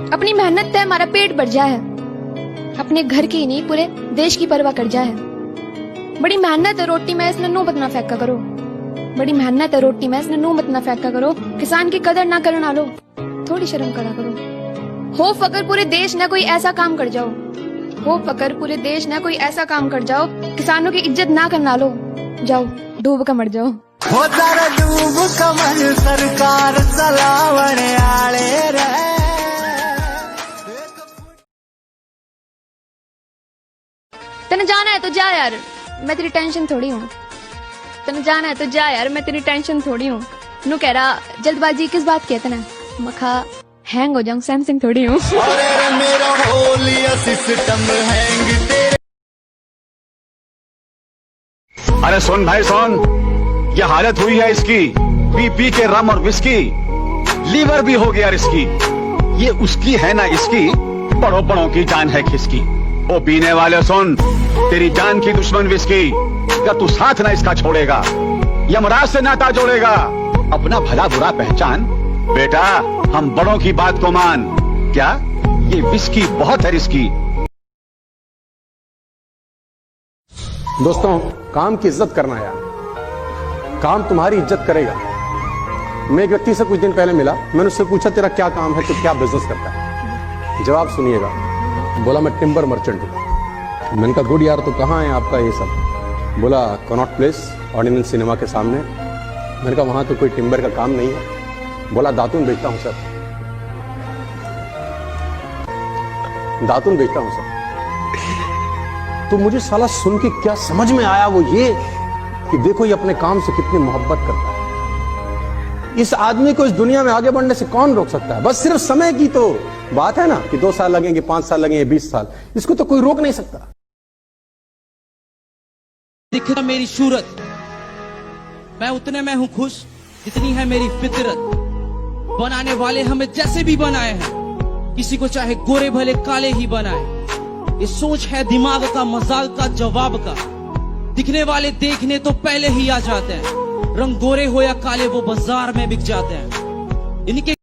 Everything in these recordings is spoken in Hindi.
अपनी मेहनत से हमारा पेट भर जाए, अपने घर की नहीं पूरे देश की परवाह कर जाए। बड़ी मेहनत है रोटी में इसने नू मत ना फेंका करो, बड़ी मेहनत है रोटी में इसने नू मत ना फेंका करो। किसान की कदर ना करना लो, थोड़ी शर्म करा करो। हो फकर पूरे देश ना कोई ऐसा काम कर जाओ, हो फकर पूरे देश ना कोई ऐसा काम कर जाओ, किसानों की इज्जत ना करना लो, जाओ डूब कर मर जाओ। हो तारा डूब कमल सरकार चलावने आले रे। तने जाना है तो जा यार, मैं तेरी टेंशन थोड़ी हूँ। तने जाना है तो जा यार, मैं तेरी टेंशन थोड़ी हूँ। नू कह रहा जल्दबाजी किस बात की है तना, मखा हैंग हो जाऊं सैमसंग थोड़ी हूँ। मेरा होलिया सिस्टम हैंग तेरे। अरे सुन भाई सुन, ये हालत हुई है इसकी, पी पी के रम और विस्की, लीवर भी हो गया रिस्की। ये उसकी है ना इसकी, बड़ों बड़ों की जान है खिसकी। ओ पीने वाले सुन, तेरी जान की दुश्मन विस्की, क्या तू साथ ना इसका छोड़ेगा, यमराज से नाता जोड़ेगा। अपना भला बुरा पहचान बेटा, हम बड़ों की बात को मान। क्या ये विस्की बहुत है रिस्की। दोस्तों, काम की इज्जत करना यार, काम तुम्हारी इज्जत करेगा। मैं एक व्यक्ति से कुछ दिन पहले मिला, मैंने उससे पूछा तेरा क्या काम है, तू क्या बिजनेस करता है। जवाब सुनिएगा, बोला मैं टिम्बर मर्चेंट हूं। मैंने कहा गुड यार, तो कहाँ है आपका ये सब। बोला कनॉट प्लेस, ऑर्डिनेंस सिनेमा के सामने। मैंने कहा वहां तो कोई टिम्बर का काम नहीं है। बोला दातुन बेचता हूं सर, दातुन बेचता हूं सर। तो मुझे साला सुन के क्या समझ में आया, वो ये कि देखो ये अपने काम से कितनी मोहब्बत करता है। इस आदमी को इस दुनिया में आगे बढ़ने से कौन रोक सकता है। बस सिर्फ समय की तो बात है ना कि 2 साल लगेंगे, 5 साल लगेंगे, 20 साल, इसको तो कोई रोक नहीं सकता। दिखना मेरी सूरत, मैं उतने में हूं खुश जितनी है मेरी फितरत। बनाने वाले हमें जैसे भी बनाए हैं, किसी को चाहे गोरे भले काले ही बनाए। ये सोच है दिमाग का, मजाक का, जवाब का। दिखने वाले देखने तो पहले ही आ जाते हैं, रंग गोरे हो या काले वो बाजार में बिक जाते हैं। इनके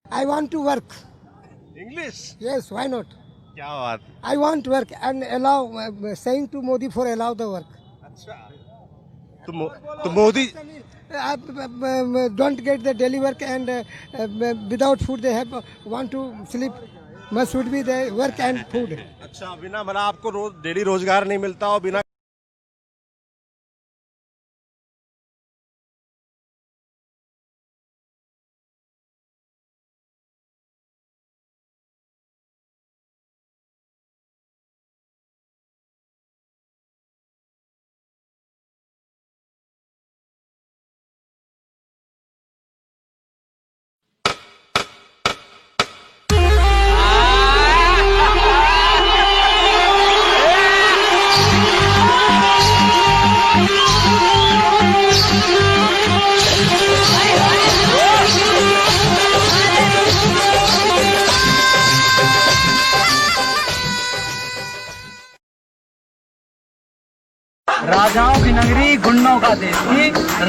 I want to work. English? Yes, why not? क्या बात। I want work and allow, saying to Modi for allow the work. अच्छा, तो Modi Don't get the daily work and without food they have want to sleep. Must should be the work and food. अच्छा, बिना मतलब आपको डेली रोजगार नहीं मिलता और बिना राजाओं की नगरी गुंडों का देश,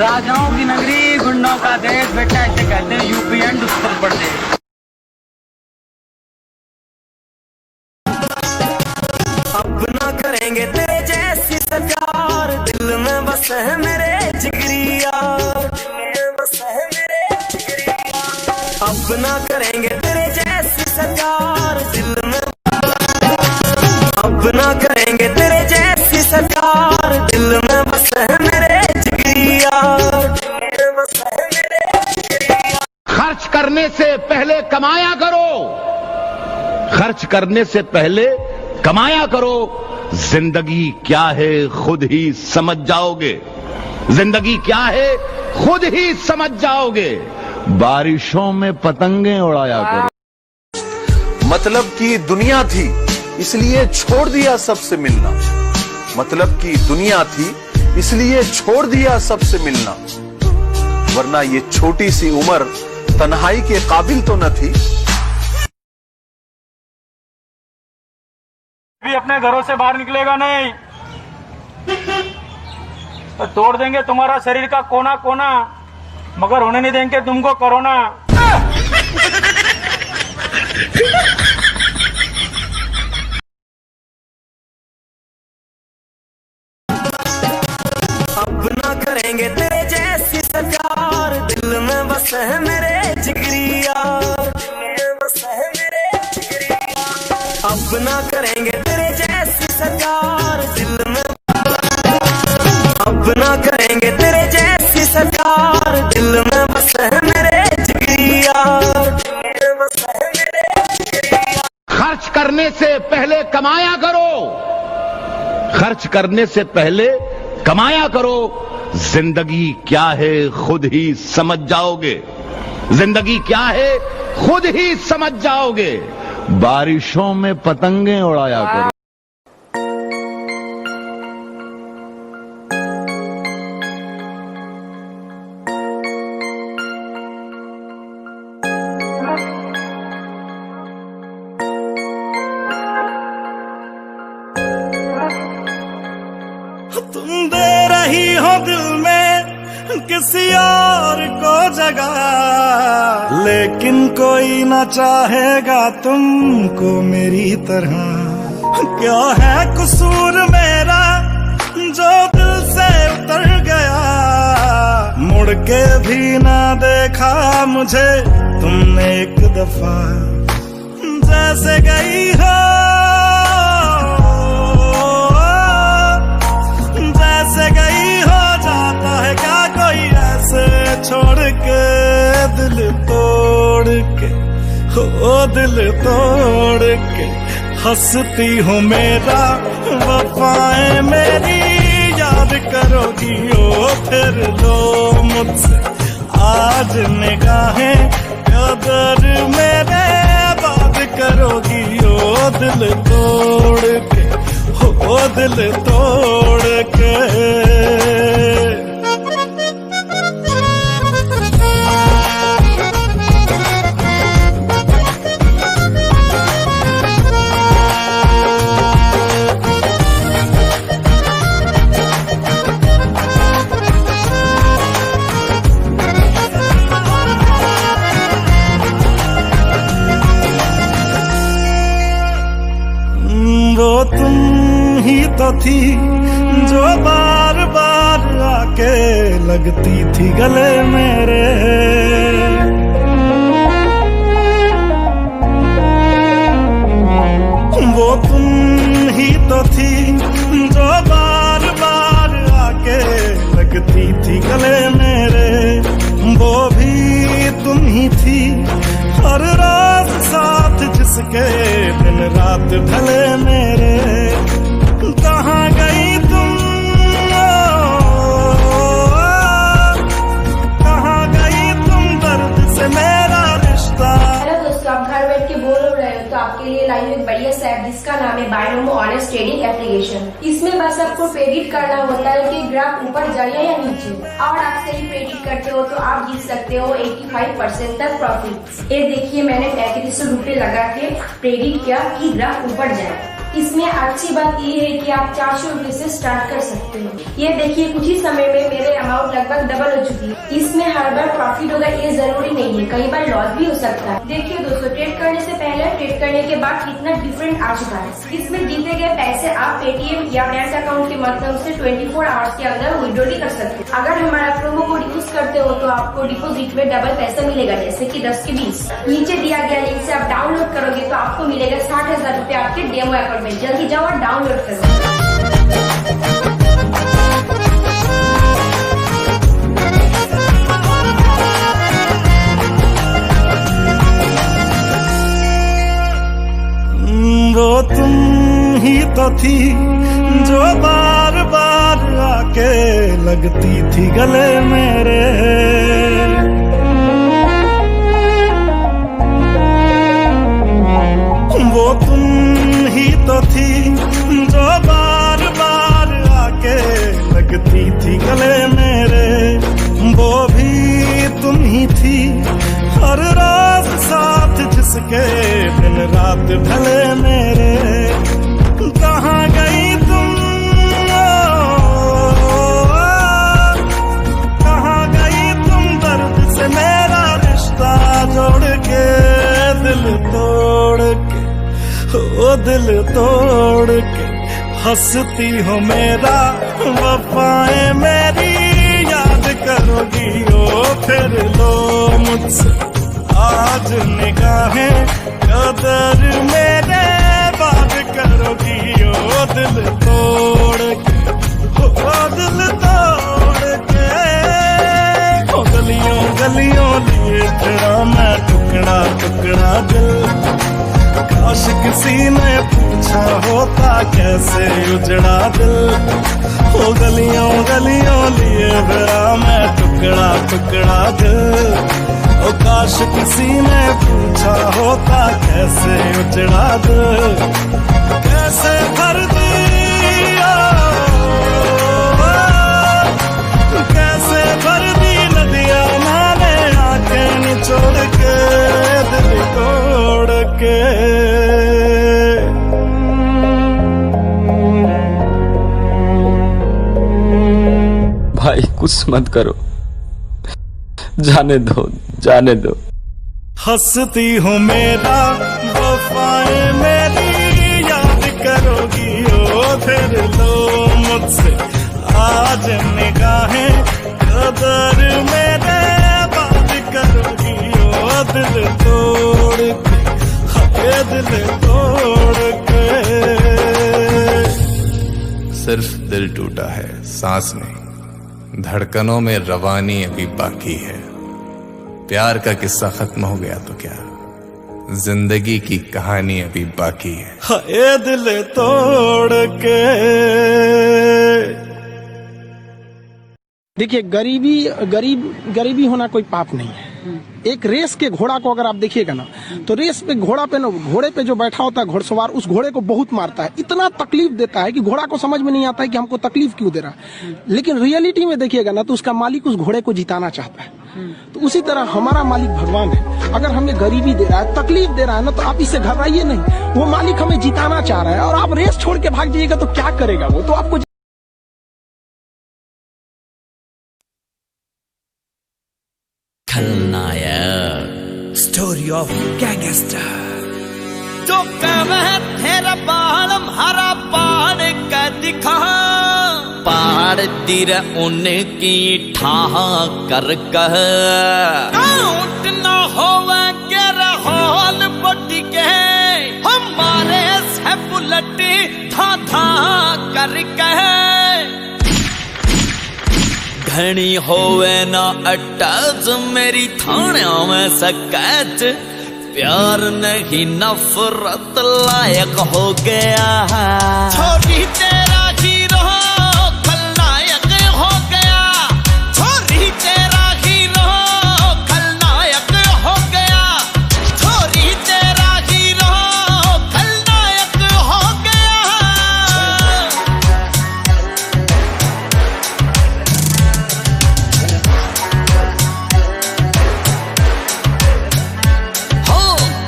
राजाओं की नगरी गुंडों का देश, बेटा ऐसे कहते हैं यूपी एंड उत्तर प्रदेश। अब ना करेंगे तेरे जैसी सरकार, दिल में बस है मेरे जिगरी यार, दिल में बस है मेरे जिगरी यार। अब ना करेंगे तेरे जैसी सरकार, दिल में, अब ना करेंगे तेरे जैसी सरकार, दिल में बस है मेरे जिगरी यार, दिल में बस है मेरे जिगरी यार। खर्च करने से पहले कमाया करो, खर्च करने से पहले कमाया करो, जिंदगी क्या है खुद ही समझ जाओगे। जिंदगी क्या है खुद ही समझ जाओगे। बारिशों में पतंगे उड़ाया करो। मतलब की दुनिया थी इसलिए छोड़ दिया सबसे मिलना। मतलब की दुनिया थी इसलिए छोड़ दिया सबसे मिलना, वरना ये छोटी सी उम्र तन्हाई के काबिल तो न थी। भी अपने घरों से बाहर निकलेगा नहीं तो तोड़ देंगे तुम्हारा शरीर का कोना कोना, मगर होने नहीं देंगे तुमको कोरोना। अब ना करेंगे तेरे जैसी सरकार, दिल में बस है मेरे जिगरी यार, दिल में बस है मेरे जिगरी यार। अब ना करेंगे तेरे जैसी सरकार, दिल में अब ना करेंगे तेरे जैसी सरकार, दिल में बस है मेरे जिगरी यार, दिल में बस है मेरे जिगरी यार। खर्च करने से पहले कमाया करो। खर्च करने से पहले कमाया करो। जिंदगी क्या है खुद ही समझ जाओगे। जिंदगी क्या है खुद ही समझ जाओगे। बारिशों में पतंगे उड़ाया करो। तुम दे रही हो दिल में किसी और को जगह, लेकिन कोई ना चाहेगा तुमको मेरी तरह। क्या है कसूर मेरा जो दिल से उतर गया, मुड़ के भी ना देखा मुझे तुमने एक दफा। जैसे गई हो गई हो जाता है क्या कोई ऐसे छोड़ के, दिल तोड़ के हो दिल तोड़ के। हंसती हो मेरा वफाएं मेरी याद करोगी ओ फिर लो मुझसे आज निगाहें कदर मेरे बात करोगी ओ दिल तोड़ के हो दिल तोड़ के। वो तुम ही तो थी जो बार बार आके लगती थी गले मेरे। वो तुम ही तो थी जो बार बार आके लगती थी गले मेरे। वो भी तुम ही थी हर रात साथ जिसके दिन रात ढले मेरे। कहाँ गई तुम कहाँ गई तुम दर्द से मेरा रिश्ता। हेलो दोस्तों, आप घर बैठ के बोर हो रहे हो तो आपके लिए लाई हूँ एक बढ़िया सा ऐप जिसका नाम है बायनोमो ऑनेस्ट ट्रेडिंग एप्लीकेशन। इसमें बस आपको प्रेडिक्ट करना होता है कि ग्राफ ऊपर जाए या नीचे, और आप सही प्रेडिक्ट करते हो तो आप जीत सकते हो 85% तक प्रॉफिट। ये देखिए, मैंने 3500 रुपए लगा के प्रेडिक्ट किया कि ग्राफ ऊपर जाए। इसमें अच्छी बात ये है कि आप 400 रुपए से स्टार्ट कर सकते हो। ये देखिए, कुछ ही समय में मेरे अमाउंट लगभग डबल हो चुकी है। इसमें हर बार प्रॉफिट होगा ये जरूरी नहीं है, कई बार लॉस भी हो सकता है। देखिए दोस्तों, ट्रेड करने से पहले ट्रेड करने के बाद कितना डिफरेंट आ चुका है। इसमें जीते गए पैसे आप पेटीएम या बैंक अकाउंट के माध्यम से 24 आवर्स के अंदर विड्रॉ भी कर सकते हैं। अगर हमारा प्रोमो कोड यूज करते हो तो आपको डिपोजिट में डबल पैसा मिलेगा, जैसे कि 10 के 20। नीचे दिया गया लिंक से आप डाउनलोड करोगे तो आपको मिलेगा 60,000 रुपए आपके डेमो अकाउंट में। जल्दी जाओ और डाउनलोड करो। वो तुम तो थी जो बार बार आके लगती थी गले मेरे। वो तुम ही तो थी जो बार बार आके लगती थी गले मेरे। वो भी तुम ही थी हर रात साथ जिसके दिन रात ढले मेरे। कहाँ गई तुम, कहाँ गई तुम दर्द से मेरा रिश्ता जोड़ के, दिल तोड़ के, ओ दिल तोड़ के हंसती हो मेरा वफाएं मेरी याद करोगी ओ फिर लो मुझसे आज निगाहें कदर मेरे बात करोगी ओ दिल तोड़ के, ओ दिल तोड़ के। ओ गलियों गलियों लिए तेरा मैं टुकड़ा टुकड़ा दिल, काश किसी ने पूछा होता कैसे उजड़ा दिल। ओ गलियों गलियों लिए तेरा मैं टुकड़ा टुकड़ा दिल, ओ काश किसी ने पूछा होता कैसे उजड़ा दिल। कैसे भर दिया, कैसे भर दी नदियां मैंने आंखें निचोड़ के, दिल तोड़ के। भाई कुछ मत करो, जाने दो जाने दो। हंसती हो मेरा वफाएं मेरी याद करोगी ओ फिर लो मुझसे आज निगाहें कदर मेरे बात करोगी ओ दिल तोड़ के, हाय दिल तोड़ के। सिर्फ दिल टूटा है, सांस नहीं। धड़कनों में रवानी अभी बाकी है। प्यार का किस्सा खत्म हो गया तो क्या, जिंदगी की कहानी अभी बाकी है। हाय दिल तोड़ के। देखिए गरीबी होना कोई पाप नहीं है। एक रेस के घोड़ा को अगर आप देखिएगा ना, तो रेस पे घोड़े पे जो बैठा होता है घोड़सवार, उस घोड़े को बहुत मारता है, इतना तकलीफ देता है कि घोड़ा को समझ में नहीं आता है कि हमको तकलीफ क्यों दे रहा है। लेकिन रियलिटी में देखिएगा ना, तो उसका मालिक उस घोड़े को जिताना चाहता है। तो उसी तरह हमारा मालिक भगवान है। अगर हमें गरीबी दे रहा है, तकलीफ दे रहा है ना, तो आप इससे घबराइए नहीं। वो मालिक हमें जिताना चाह रहा है, और आप रेस छोड़ के भाग जाइएगा तो क्या करेगा वो, तो आपको खलनायक स्टोरी ऑफ गैंगस्टर। जो कहे तेरा बालम हरा पहाड़ का दिखा, पहाड़ तिर उनकी ठाह कर कह न होवे गेरा हॉल बटी के, हमारे से बुलेट धा धा कर कह घनी होवे ना अटैच मेरी थाना में सकैच, प्यार नहीं नफरत लायक हो गया। छोरी तेरा हीरो खलनायक हो गया, छोरी तेरा हीरो खलनायक हो गया, छोरी तेरा हीरो खलनायक हो गया।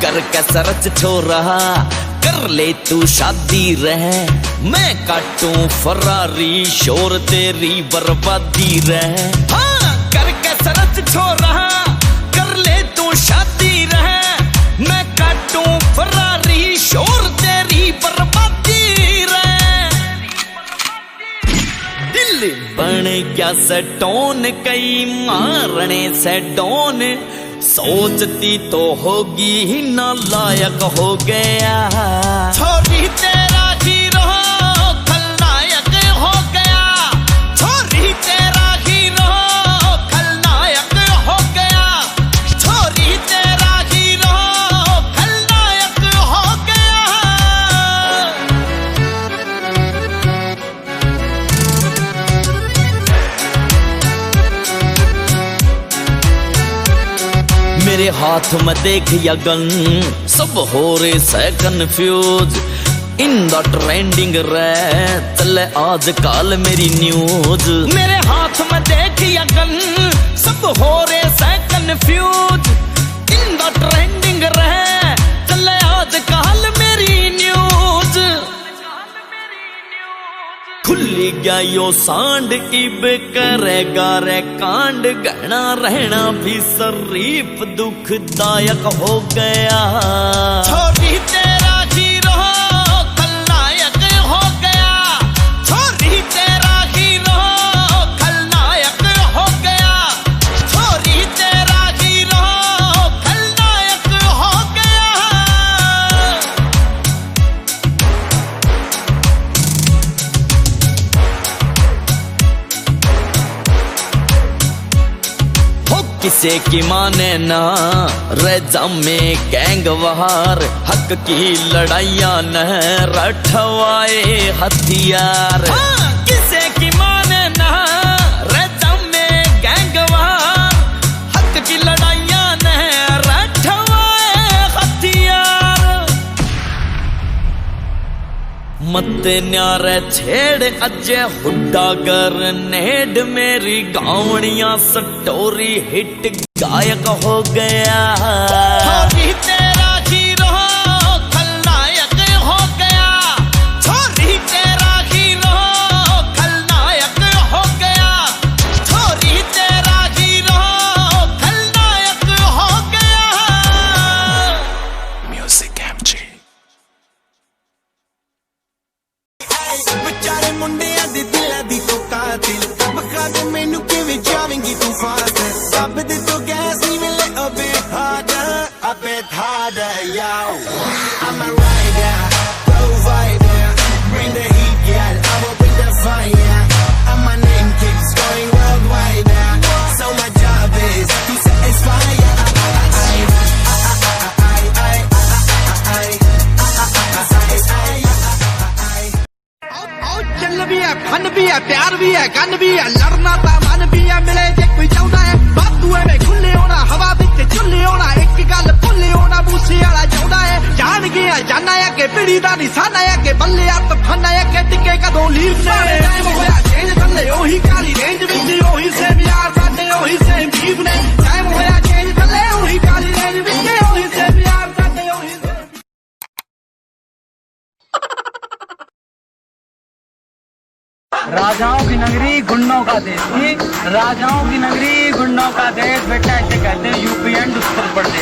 कर कसरत छोरा कर ले तू शादी रहे, मैं काटूं फरारी शोर तेरी बर्बादी रहे। हाँ कर कसरत छोरा कर ले तू शादी रहे, मैं काटूं फरारी शोर तेरी बर्बादी रहे। दिल बन गया सटोन कई मारने से डोन, सोचती तो होगी ही नालायक हो गया। छोरी तेरा हीरो खलनायक हो गया, छोरी तेरा हीरो खलनायक हो गया, छोरी तेरा हीरो खलनायक हो गया। हाथ में देख या गन, सब हो रहे से कंफ्यूज। इन द ट्रेंडिंग रे चले आज काल मेरी न्यूज। मेरे हाथ में देख या गन, सब हो रहे से कंफ्यूज। इन द ट्रेंडिंग रे चले आज काल मेरी न्यूज। खुली गया यो सांड इब करेगा रे कांड, गहना रहना भी शरीफ दुखदायक हो गया। छोरी तेरा हीरो खलनायक हो गया, छोरी तेरा हीरो खलनायक हो गया, छोरी तेरा हीरो खलनायक हो गया। किसे की माने ना रजाम में गैंग वार, हक की लड़ाइयां न रठवाए हथियार। किसे की माने ना रजाम में गैंग वार, हक की लड़ाइयां न रठवाए हथियार। मत न्यारे छेड़ अजय हुड्डा ग्रेनेड, मेरी गावड़ियां स्टोरी हिट गायक हो गया। छोरी तेरा हीरो खलनायक हो गया, छोरी तेरा हीरो खलनायक हो गया, छोरी तेरा हीरो खलनायक हो गया। Music MG. ਵਿਚਾਰੇ ਮੁੰਡਿਆਂ ਦੇ ਦਿਲਾਂ ਦੀ ਤੂੰ ਕਾਤਿਲ, ਬਖਾ ਦੇ ਮੈਨੂੰ ਕਿਵੇਂ ਜਾਵੇਂਗੀ ਤੂੰ ਫਾਸਟ। ਰੱਬ ਦੇ ਤੋਂ ਗੈਸ ਨਹੀਂ ਮਿਲੇ ਅਬੇ harder, yo. I'm a rider, provider, bring the heat, girl. I will bring the fire, and my name keeps going worldwide. So my job is to satisfy ya. चल भी है, फन भी है, प्यार भी है, गन भी है, लड़ना ता मन भी है, मिले जे कोई चाहता है बातू है में खुले होना, हवा बिच चुल्ले होना, एक गल भुल्ले होना, मूसे वाला चाहता है जान गया जाना है कि पीड़ी दा निशाना है कि बल्ले हथ फन है कि टिके कदों लीव से टाइम होया चेंज थल्ले ओही काली रेंज विच ओही सेम यार साडे ओही सेम जीव ने टाइम होया चेंज थल्ले ओही काली रेंज विच ओही सेम यार साडे ओही राजाओं की नगरी गुंडों का देश थी, राजाओं की नगरी गुंडों का देश, बेटा ऐसे कहते हैं यूपी एंड उत्तर प्रदेश।